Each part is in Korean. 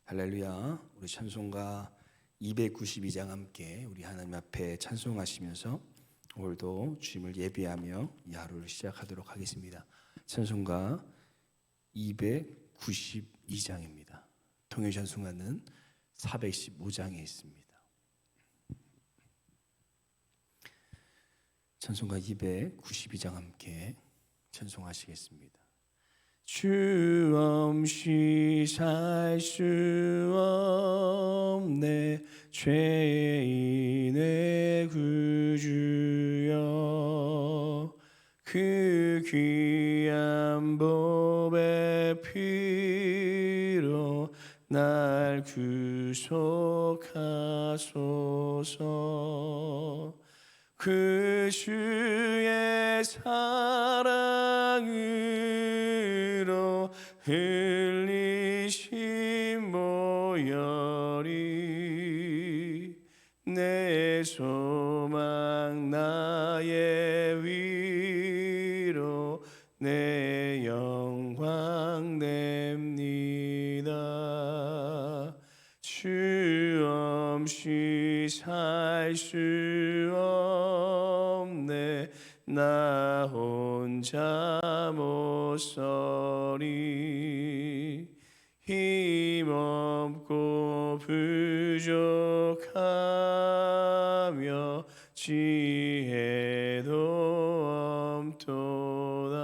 할렐루야. 우리 찬송가 292장 함께 우리 하나님 앞에 찬송하시면서 오늘도 주님을 예배하며 이 하루를 시작하도록 하겠습니다. 찬송가 292장입니다. 통일 찬송가는 415장에 있습니다. 찬송가 292장 함께 찬송하시겠습니다. 주 없이 살 수 없네 죄인의 구주여, 그 귀한 보배 피로 날 구속하소서. 그 주의 사랑으로 흘리신 보혈이 내 소망 나의 위로 내 영광 됩니다. 주 없이 살 수 없네 나 혼자 못 서리. 힘없고 부족하며 지혜도 없도다.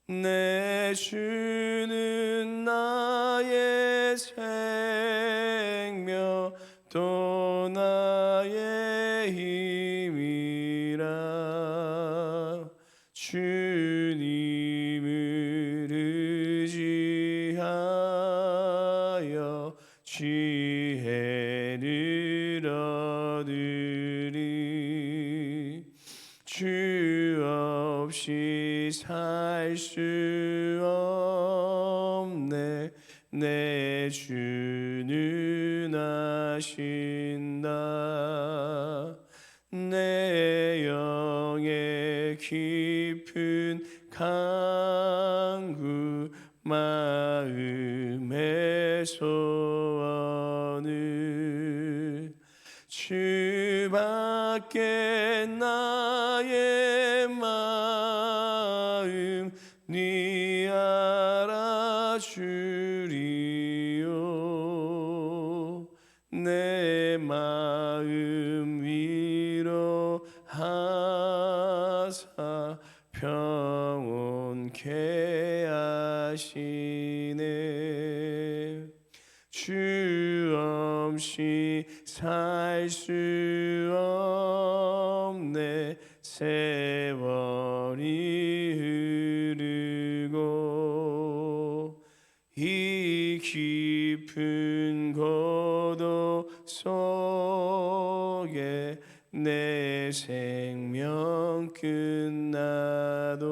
내 주는 나의 생명 또 나의 힘이라. 주님을 의지하여 지혜를 얻으리. 주 없이 살 수 없네 내 주는 아신다. 내 영의 깊은 간구 마음의 소원을 주밖에 나의 마음 네 알아주리요. 내 마음 위로하사 평온케 하시네. 주 없이 살 수 없네 세월이 흐르고 이 깊은 고독 속에 내 생명 끝나도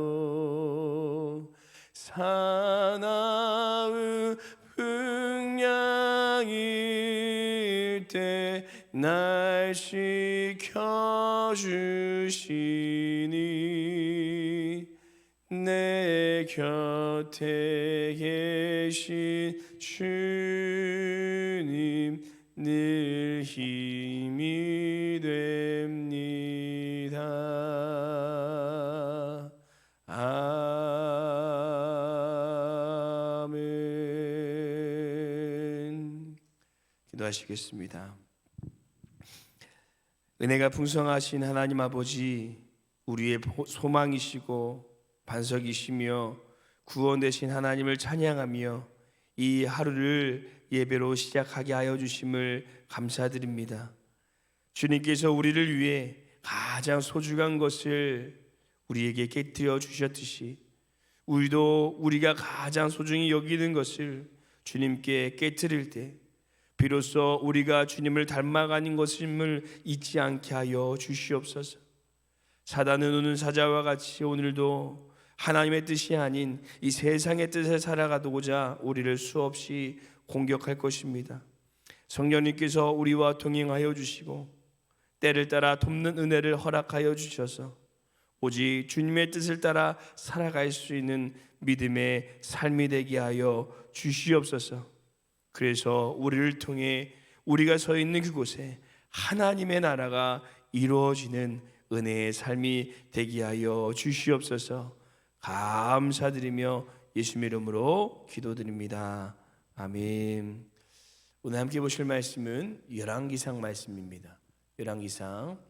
사나운 풍량일 때 날 지켜주시니. 내 곁에 계신 주님 늘 힘이 됩니다. 아멘. 기도하시겠습니다. 은혜가 풍성하신 하나님 아버지, 우리의 소망이시고 반석이시며 구원 되신 하나님을 찬양하며 이 하루를 예배로 시작하게 하여 주심을 감사드립니다. 주님께서 우리를 위해 가장 소중한 것을 우리에게 깨뜨려 주셨듯이 우리도 우리가 가장 소중히 여기는 것을 주님께 깨뜨릴 때 비로소 우리가 주님을 닮아가는 것임을 잊지 않게 하여 주시옵소서. 사단은 오는 사자와 같이 오늘도 하나님의 뜻이 아닌 이 세상의 뜻에 살아가고자 우리를 수없이 공격할 것입니다. 성령님께서 우리와 동행하여 주시고 때를 따라 돕는 은혜를 허락하여 주셔서 오직 주님의 뜻을 따라 살아갈 수 있는 믿음의 삶이 되게 하여 주시옵소서. 그래서 우리를 통해 우리가 서 있는 그곳에 하나님의 나라가 이루어지는 은혜의 삶이 되게 하여 주시옵소서. 감사드리며 예수님의 이름으로 기도드립니다. 아멘. 오늘 함께 보실 말씀은 열왕기상 말씀입니다. 열왕기상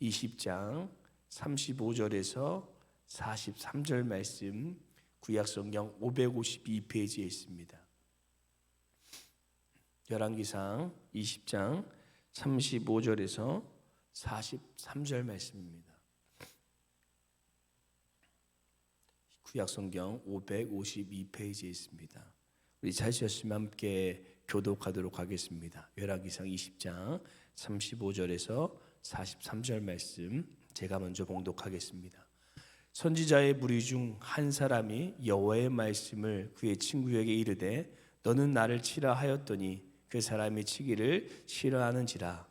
20장 35절에서 43절 말씀, 구약성경 552페이지에 있습니다. 열왕기상 20장 35절에서 43절 말씀입니다. 구약성경 552페이지에 있습니다. 우리 잘 주셨으면 함께 교독하도록 하겠습니다. 열왕기상 20장 35절에서 43절 말씀 제가 먼저 봉독하겠습니다. 선지자의 무리 중 한 사람이 여호와의 말씀을 그의 친구에게 이르되 너는 나를 치라 하였더니 그 사람이 치기를 싫어하는지라.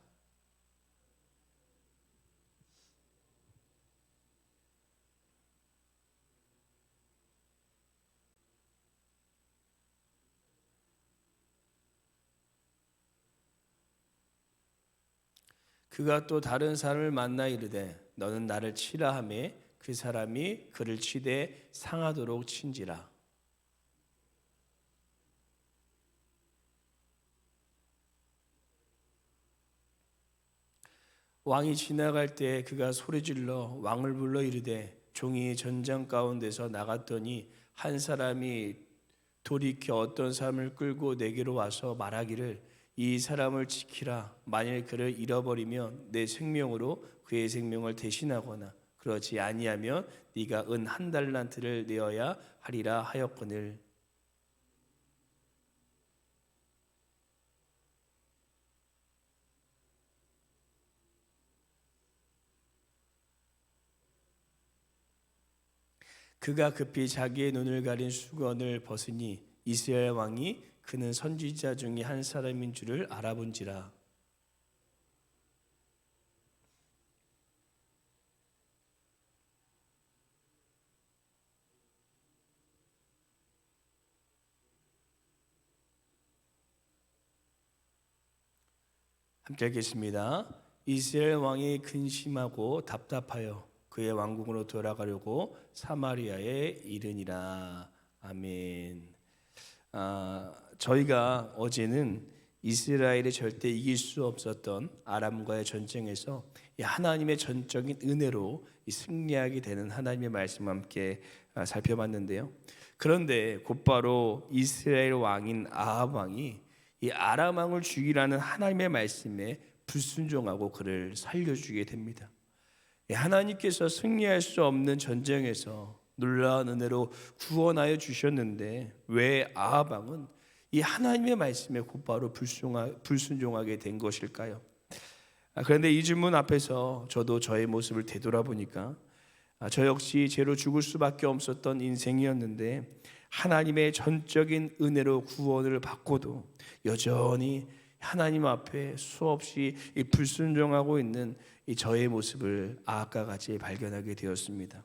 그가 또 다른 사람을 만나 이르되 너는 나를 치라 하매 그 사람이 그를 치되 상하도록 친지라. 왕이 지나갈 때 그가 소리질러 왕을 불러 이르되 종이 전장 가운데서 나갔더니 한 사람이 돌이켜 어떤 사람을 끌고 내게로 와서 말하기를 이 사람을 지키라. 만일 그를 잃어버리면 내 생명으로 그의 생명을 대신하거나 그렇지 아니하면 네가 은 한 달란트를 내어야 하리라 하였거늘. 그가 급히 자기의 눈을 가린 수건을 벗으니 이스라엘 왕이 그는 선지자 중에 한 사람인 줄을 알아본지라. 함께 읽겠습니다. 이스라엘 왕이 근심하고 답답하여 그의 왕궁으로 돌아가려고 사마리아에 이르니라. 아멘. 저희가 어제는 이스라엘이 절대 이길 수 없었던 아람과의 전쟁에서 하나님의 전적인 은혜로 승리하게 되는 하나님의 말씀 함께 살펴봤는데요. 그런데 곧바로 이스라엘 왕인 아합 왕이 이 아람 왕을 죽이라는 하나님의 말씀에 불순종하고 그를 살려주게 됩니다. 하나님께서 승리할 수 없는 전쟁에서 놀라운 은혜로 구원하여 주셨는데 왜 아합 왕은 이 하나님의 말씀에 곧바로 불순종하게 된 것일까요? 그런데 이 질문 앞에서 저도 저의 모습을 되돌아보니까 저 역시 죄로 죽을 수밖에 없었던 인생이었는데 하나님의 전적인 은혜로 구원을 받고도 여전히 하나님 앞에 수없이 불순종하고 있는 이 저의 모습을 아합과 같이 발견하게 되었습니다.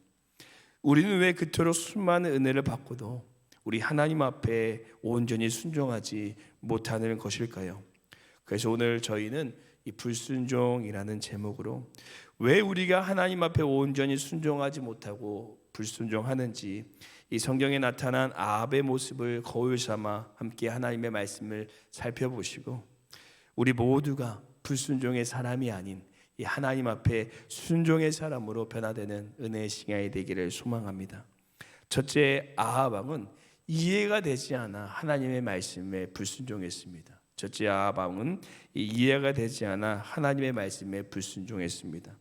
우리는 왜 그토록 수많은 은혜를 받고도 우리 하나님 앞에 온전히 순종하지 못하는 것일까요? 그래서 오늘 저희는 이 불순종이라는 제목으로 왜 우리가 하나님 앞에 온전히 순종하지 못하고 불순종하는지 이 성경에 나타난 아합의 모습을 거울 삼아 함께 하나님의 말씀을 살펴보시고 우리 모두가 불순종의 사람이 아닌 이 하나님 앞에 순종의 사람으로 변화되는 은혜의 시간이 되기를 소망합니다. 첫째, 아합 왕은 이해가 되지 않아 하나님의 말씀에 불순종했습니다. 첫째, 아합 왕은 이해가 되지 않아 하나님의 말씀에 불순종했습니다.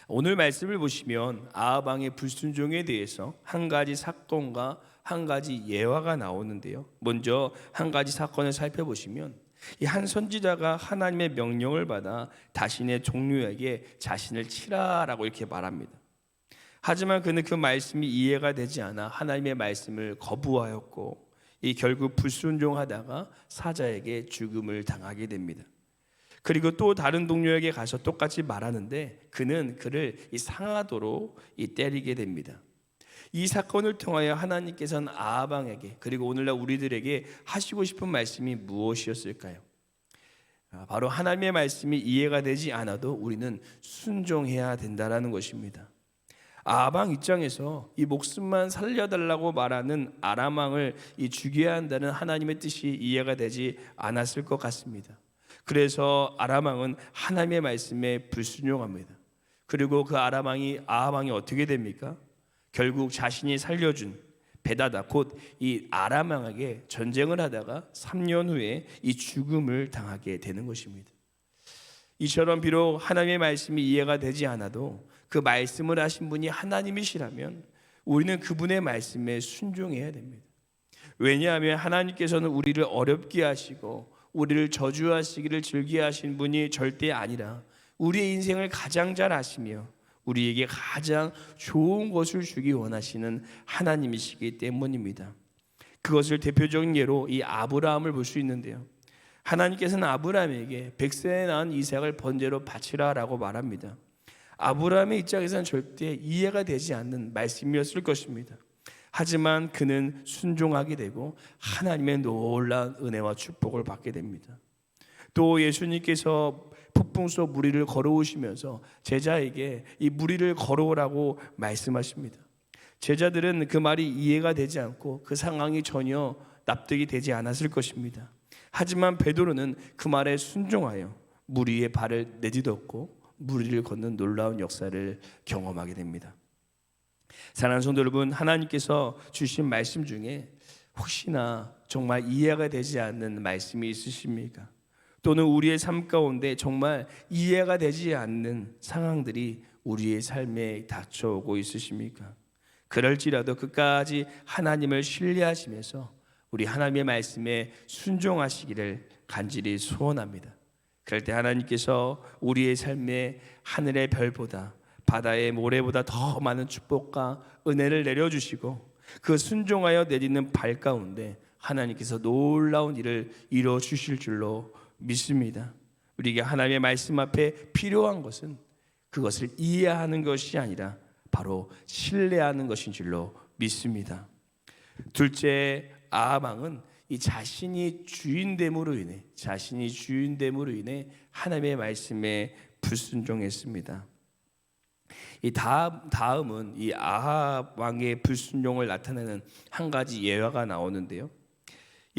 오늘 말씀을 보시면 아합 왕의 불순종에 대해서 한 가지 사건과 한 가지 예화가 나오는데요. 먼저 한 가지 사건을 살펴보시면 이 한 선지자가 하나님의 명령을 받아 자신의 종류에게 자신을 치라라고 이렇게 말합니다. 하지만 그는 그 말씀이 이해가 되지 않아 하나님의 말씀을 거부하였고 이 결국 불순종하다가 사자에게 죽음을 당하게 됩니다. 그리고 또 다른 동료에게 가서 똑같이 말하는데 그는 그를 이 상하도록 때리게 됩니다. 이 사건을 통하여 하나님께서는 아방에게 그리고 오늘날 우리들에게 하시고 싶은 말씀이 무엇이었을까요? 바로 하나님의 말씀이 이해가 되지 않아도 우리는 순종해야 된다라는 것입니다. 아방 입장에서 이 목숨만 살려달라고 말하는 아람 왕을 죽여야 한다는 하나님의 뜻이 이해가 되지 않았을 것 같습니다. 그래서 아람 왕은 하나님의 말씀에 불순종합니다. 그리고 그 아람 왕이 어떻게 됩니까? 결국 자신이 살려준 베다다 곧 이 아람 왕에게 전쟁을 하다가 3년 후에 이 죽음을 당하게 되는 것입니다. 이처럼 비록 하나님의 말씀이 이해가 되지 않아도 그 말씀을 하신 분이 하나님이시라면 우리는 그분의 말씀에 순종해야 됩니다. 왜냐하면 하나님께서는 우리를 어렵게 하시고 우리를 저주하시기를 즐겨 하신 분이 절대 아니라 우리의 인생을 가장 잘 아시며 우리에게 가장 좋은 것을 주기 원하시는 하나님이시기 때문입니다. 그것을 대표적인 예로 이 아브라함을 볼 수 있는데요. 하나님께서는 아브라함에게 100세에 낳은 이삭을 번제로 바치라라고 말합니다. 아브라함의 입장에서는 절대 이해가 되지 않는 말씀이었을 것입니다. 하지만 그는 순종하게 되고 하나님의 놀라운 은혜와 축복을 받게 됩니다. 또 예수님께서 폭풍 속 무리를 걸어오시면서 제자에게 이 무리를 걸어오라고 말씀하십니다. 제자들은 그 말이 이해가 되지 않고 그 상황이 전혀 납득이 되지 않았을 것입니다. 하지만 베드로는 그 말에 순종하여 무리의 발을 내딛었고 무리를 걷는 놀라운 역사를 경험하게 됩니다. 사랑하는 성도 여러분, 하나님께서 주신 말씀 중에 혹시나 정말 이해가 되지 않는 말씀이 있으십니까? 또는 우리의 삶 가운데 정말 이해가 되지 않는 상황들이 우리의 삶에 닥쳐오고 있으십니까? 그럴지라도 끝까지 하나님을 신뢰하시면서 우리 하나님의 말씀에 순종하시기를 간절히 소원합니다. 그럴 때 하나님께서 우리의 삶에 하늘의 별보다 바다의 모래보다 더 많은 축복과 은혜를 내려주시고 그 순종하여 내딛는 발 가운데 하나님께서 놀라운 일을 이루어 주실 줄로 믿습니다. 우리에게 하나님의 말씀 앞에 필요한 것은 그것을 이해하는 것이 아니라 바로 신뢰하는 것인 줄로 믿습니다. 둘째, 아합왕은 이 자신이 주인됨으로 인해 하나님의 말씀에 불순종했습니다. 이 다음은 이 아합 왕의 불순종을 나타내는 한 가지 예화가 나오는데요.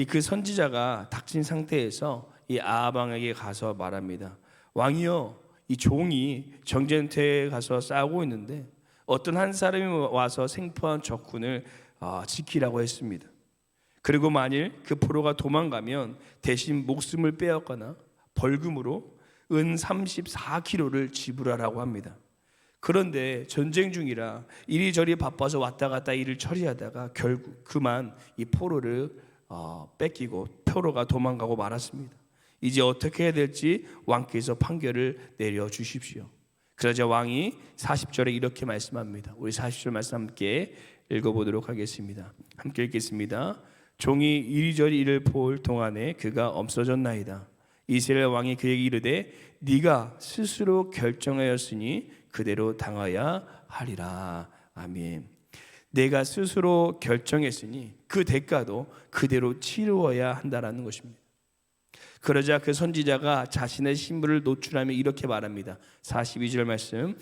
그 선지자가 닥친 상태에서 이 아합 왕에게 가서 말합니다. 왕이여, 이 종이 정전터에 가서 싸우고 있는데 어떤 한 사람이 와서 생포한 적군을 지키라고 했습니다. 그리고 만일 그 포로가 도망가면 대신 목숨을 빼앗거나 벌금으로 은 34kg를 지불하라고 합니다. 그런데 전쟁 중이라 이리저리 바빠서 왔다 갔다 일을 처리하다가 결국 그만 이 포로를 뺏기고 포로가 도망가고 말았습니다. 이제 어떻게 해야 될지 왕께서 판결을 내려주십시오. 그러자 왕이 40절에 이렇게 말씀합니다. 우리 40절 말씀 함께 읽어보도록 하겠습니다. 함께 읽겠습니다. 종이 이리저리 일을 볼 동안에 그가 없어졌나이다. 이스라엘 왕이 그에게 이르되 네가 스스로 결정하였으니 그대로 당하여야 하리라. 아멘. 내가 스스로 결정했으니 그 대가도 그대로 치루어야 한다라는 것입니다. 그러자 그 선지자가 자신의 신분을 노출하며 이렇게 말합니다. 42절 말씀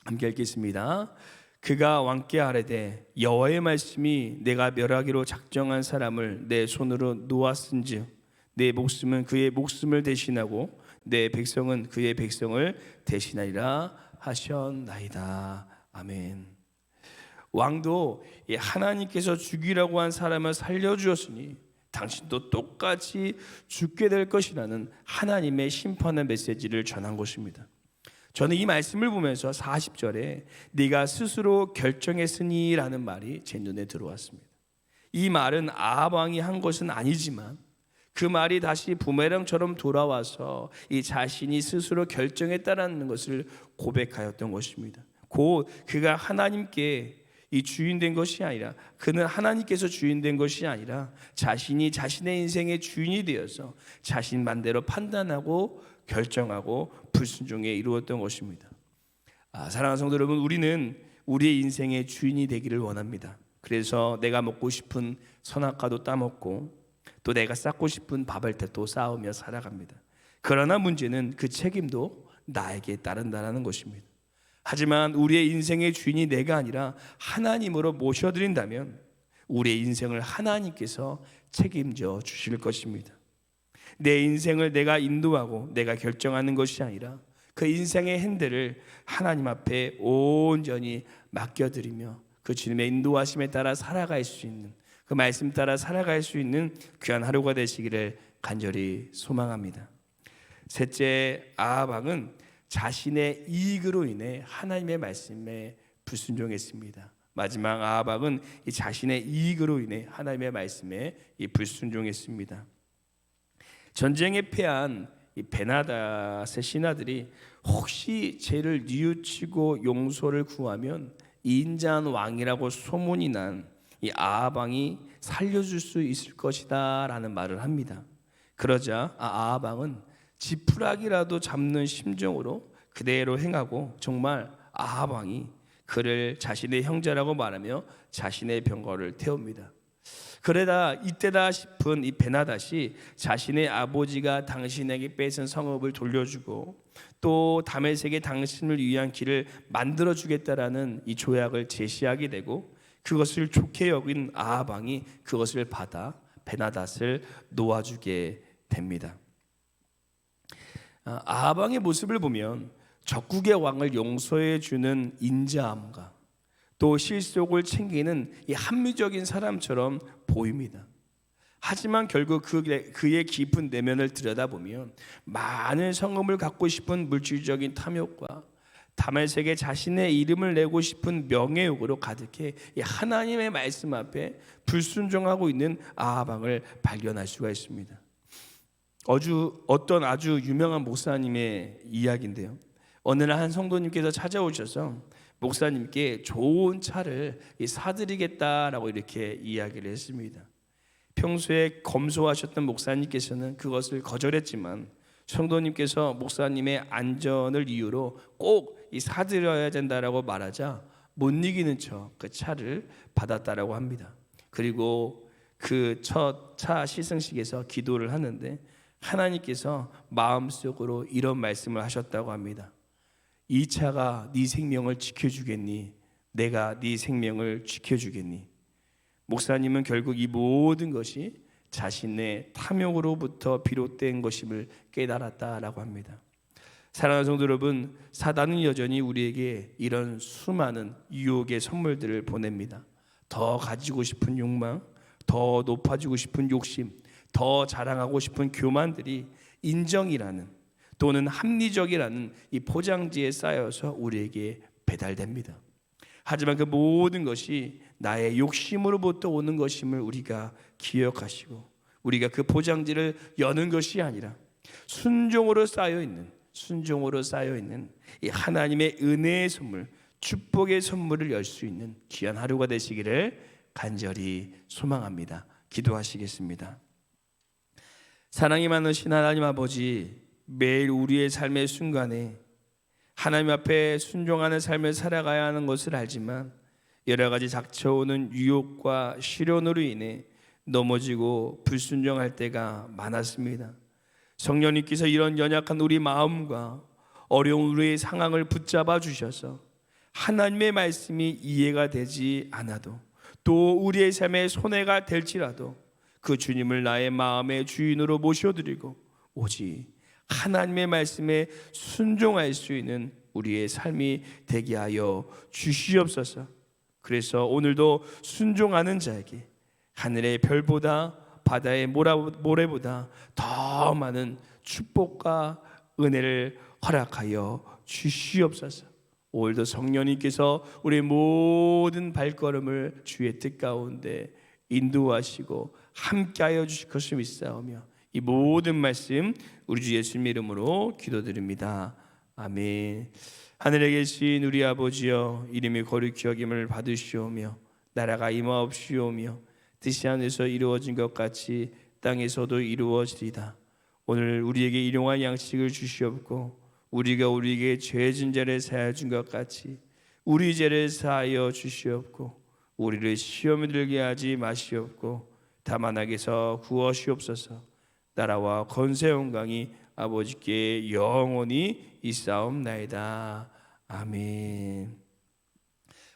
함께 읽겠습니다. 그가 왕께 아뢰되 여호와의 말씀이 내가 멸하기로 작정한 사람을 내 손으로 놓았은즉 내 목숨은 그의 목숨을 대신하고 내 백성은 그의 백성을 대신하리라 하셨나이다. 아멘. 왕도 하나님께서 죽이라고 한 사람을 살려주었으니 당신도 똑같이 죽게 될 것이라는 하나님의 심판의 메시지를 전한 것입니다. 저는 이 말씀을 보면서 40절에 네가 스스로 결정했으니 라는 말이 제 눈에 들어왔습니다. 이 말은 아합 왕이 한 것은 아니지만 그 말이 다시 부메랑처럼 돌아와서 이 자신이 스스로 결정했다라는 것을 고백하였던 것입니다. 곧 그가 하나님께 이 주인 된 것이 아니라 그는 하나님께서 주인 된 것이 아니라 자신이 자신의 인생의 주인이 되어서 자신 맘대로 판단하고 결정하고 불순종에 이루었던 것입니다. 사랑하는 성도 여러분, 우리는 우리의 인생의 주인이 되기를 원합니다. 그래서 내가 먹고 싶은 선악과도 따먹고 또 내가 쌓고 싶은 밥을 또 쌓으며 살아갑니다. 그러나 문제는 그 책임도 나에게 따른다는 것입니다. 하지만 우리의 인생의 주인이 내가 아니라 하나님으로 모셔드린다면 우리의 인생을 하나님께서 책임져 주실 것입니다. 내 인생을 내가 인도하고 내가 결정하는 것이 아니라 그 인생의 핸들을 하나님 앞에 온전히 맡겨드리며 그 주님의 인도하심에 따라 살아갈 수 있는, 그 말씀 따라 살아갈 수 있는 귀한 하루가 되시기를 간절히 소망합니다. 셋째, 아합 왕은 자신의 이익으로 인해 하나님의 말씀에 불순종했습니다. 마지막 아합 왕은 자신의 이익으로 인해 하나님의 말씀에 불순종했습니다. 전쟁에 패한 이 베나닷의 신하들이 혹시 죄를 뉘우치고 용서를 구하면 인자한 왕이라고 소문이 난 이 아합 왕이 살려줄 수 있을 것이다 라는 말을 합니다. 그러자 아합 왕은 지푸라기라도 잡는 심정으로 그대로 행하고 정말 아합 왕이 그를 자신의 형제라고 말하며 자신의 병거를 태웁니다. 그러다 이때다 싶은 이 베나닷이 자신의 아버지가 당신에게 뺏은 성읍을 돌려주고 또 다메섹에 당신을 위한 길을 만들어주겠다라는 이 조약을 제시하게 되고 그것을 좋게 여긴 아합 왕이 그것을 받아 베나닷을 놓아주게 됩니다. 아합 왕의 모습을 보면 적국의 왕을 용서해 주는 인자함과 또 실속을 챙기는 이 합리적인 사람처럼 보입니다. 하지만 결국 그의 깊은 내면을 들여다보면 많은 성금을 갖고 싶은 물질적인 탐욕과 다메섹에 자신의 이름을 내고 싶은 명예욕으로 가득해 이 하나님의 말씀 앞에 불순종하고 있는 아합 왕을 발견할 수가 있습니다. 어떤 아주 유명한 목사님의 이야기인데요. 어느 날 한 성도님께서 찾아오셔서 목사님께 좋은 차를 사드리겠다라고 이렇게 이야기를 했습니다. 평소에 검소하셨던 목사님께서는 그것을 거절했지만 성도님께서 목사님의 안전을 이유로 꼭 사드려야 된다라고 말하자 못 이기는 척 그 차를 받았다라고 합니다. 그리고 그 첫 차 시승식에서 기도를 하는데 하나님께서 마음속으로 이런 말씀을 하셨다고 합니다. 이 차가 네 생명을 지켜주겠니? 내가 네 생명을 지켜주겠니? 목사님은 결국 이 모든 것이 자신의 탐욕으로부터 비롯된 것임을 깨달았다라고 합니다. 사랑하는 성도 여러분, 사단은 여전히 우리에게 이런 수많은 유혹의 선물들을 보냅니다. 더 가지고 싶은 욕망, 더 높아지고 싶은 욕심, 더 자랑하고 싶은 교만들이 인정이라는 또는 합리적이라는 이 포장지에 쌓여서 우리에게 배달됩니다. 하지만 그 모든 것이 나의 욕심으로부터 오는 것임을 우리가 기억하시고 우리가 그 포장지를 여는 것이 아니라 순종으로 쌓여있는 이 하나님의 은혜의 선물, 축복의 선물을 열 수 있는 귀한 하루가 되시기를 간절히 소망합니다. 기도하시겠습니다. 사랑이 많으신 하나님 아버지, 매일 우리의 삶의 순간에 하나님 앞에 순종하는 삶을 살아가야 하는 것을 알지만 여러 가지 닥쳐오는 유혹과 시련으로 인해 넘어지고 불순종할 때가 많았습니다. 성령님께서 이런 연약한 우리 마음과 어려운 우리의 상황을 붙잡아 주셔서 하나님의 말씀이 이해가 되지 않아도 또 우리의 삶에 손해가 될지라도 그 주님을 나의 마음의 주인으로 모셔드리고 오직 하나님의 말씀에 순종할 수 있는 우리의 삶이 되게 하여 주시옵소서. 그래서 오늘도 순종하는 자에게 하늘의 별보다 바다의 모래보다 더 많은 축복과 은혜를 허락하여 주시옵소서. 오늘도 성령님께서 우리의 모든 발걸음을 주의 뜻 가운데 인도하시고 함께하여 주실 것을 믿사오며 이 모든 말씀 우리 주 예수님 이름으로 기도드립니다. 아멘. 하늘에 계신 우리 아버지여, 이름이 거룩히 여김을 받으시오며 나라가 임하옵시오며 뜻이 하늘에서 이루어진 것 같이 땅에서도 이루어지리다. 오늘 우리에게 일용할 양식을 주시옵고 우리가 우리에게 죄진 자를 사하여 준 것 같이 우리 죄를 사하여 주시옵고 우리를 시험에 들게 하지 마시옵고 다만 악에서 구하시옵소서. 나라와 권세 영광이 아버지께 영원히 있사옵나이다. 아멘.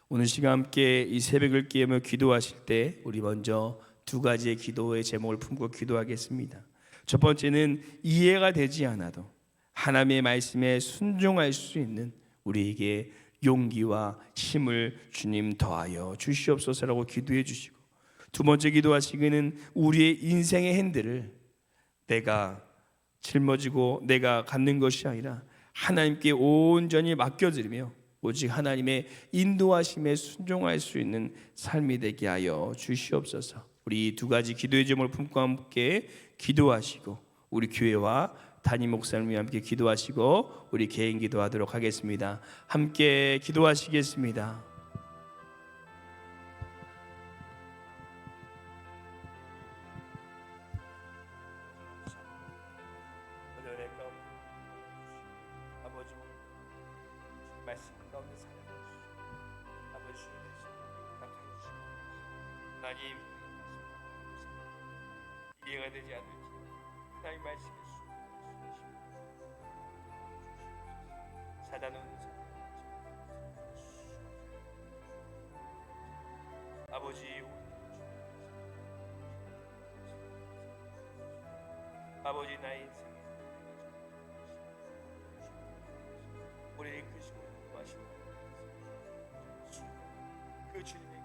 오늘 시간 함께 이 새벽을 깨며 기도하실 때 우리 먼저 두 가지의 기도의 제목을 품고 기도하겠습니다. 첫 번째는 이해가 되지 않아도 하나님의 말씀에 순종할 수 있는 우리에게 용기와 힘을 주님 더하여 주시옵소서라고 기도해 주시고, 두 번째 기도하시기는 우리의 인생의 핸들을 내가 짊어지고 내가 갖는 것이 아니라 하나님께 온전히 맡겨드리며 오직 하나님의 인도하심에 순종할 수 있는 삶이 되게 하여 주시옵소서. 우리 두 가지 기도의 제목을 품고 함께 기도하시고 우리 교회와 담임 목사님이 함께 기도하시고 우리 개인 기도하도록 하겠습니다. 함께 기도하시겠습니다. 아버지 말씀 가운데 살아가시고 아버지 주님 부탁하여 주시고 하나님 이해가 되지 않을지 하나님 말씀에 사단은 아버지 아버지 나의 인생에 우리를 이끄시고 인도하시고 그 주님의